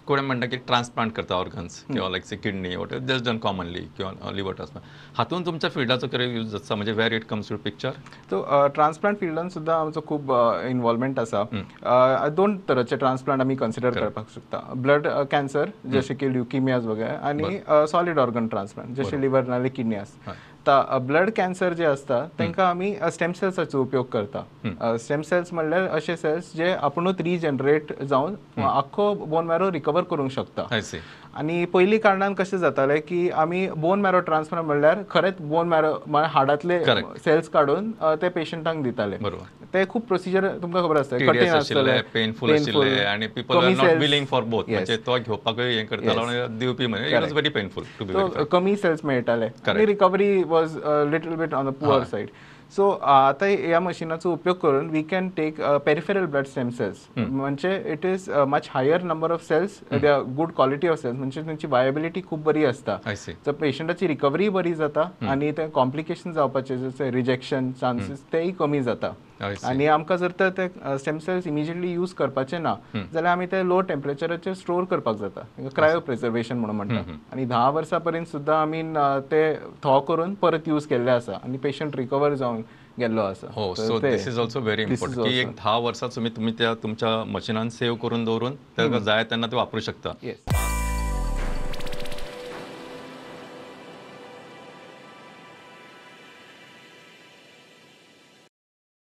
कोणी म्हणटा की ट्रान्सप्लांट करता ऑर्गन्स किंवा like say kidney what just done commonly किंवा लिव्हर ट्रान्सप्लांट हातून तुमच्या फिल्डाचो कितें यूज आसा म्हणजे where it comes to picture. तो ट्रान्सप्लांट फिल्डान सुद्दां आमचो खूब इन्वॉल्वमेंट आसा. दोन तरांचे ट्रान्सप्लांट आमी कन्सिडर करपाक शकता. ब्लड कॅन्सर जशें की ल्युकिमियाज वगैरे आनी सॉलिड ऑर्गन ट्रान्सप्लांट जशें लिव्हर नाजाल्यार किडनी आसा. ब्लड कॅन्सर जे असता तांकां आमी स्टेम सेल्साचो उपयोग करता. स्टेम सेल्स म्हणल्यार अशे सेल्स जे आपुणूच रिजनरेट जावन आख्खो बोन मॅरो रिकवर करूंक शकता. आनी पयलीं कारणान कशें जातालें की आमी बोन मॅरो ट्रान्सप्लांट म्हणल्यार खरेंच बोन मॅरो म्हळ्यार हाडांतले सेल्स काडून ते पेशंटांक दिताले. ते खूप प्रोसिजर तुमकां खबर आसता कठीण आसताले, पेनफूल आशिल्ले आनी people are not willing for both म्हणजे तो घेवपाकूय हे करतालो आनी दिवपी म्हणजे it was very painful to be very. कमी सेल्स मेळटाले आनी recovery was little bit on the poor side. So आतां ह्या मशिनाचो उपयोग करून we can take peripheral blood stem cells म्हणजे it is much higher number of cells they are good quality of cells म्हणजे त्यांची वायबिलिटी खूप बरी असता. तर पेशंटाची रिकवरी बरी जाता आनी ते कॉम्प्लिकेशन जावपाचे जशे रिजेक्शन चान्सीस तेय कमी जाता. आनी आमकां जर तर ते स्टेम सेल्स इमिजिएटली यूज करपाचे ना जाल्यार आमी ते लो टेम्परेचराचेर स्टोर करपाक जाता क्रायो प्रिजर्वेशन म्हणून म्हणटा. आनी 10 वर्सां पर्यंत सुद्दां आमी ते थॉ करून परत यूज केल्ले आसा आनी पेशंट रिकवर जावन गेल्लो आसा. हो, so this is also very important की एक 10 वर्सां तुमी त्या तुमच्या मशिनान सेव्ह करून दवरून ताका जाय तेन्ना ते वापरूं शकता.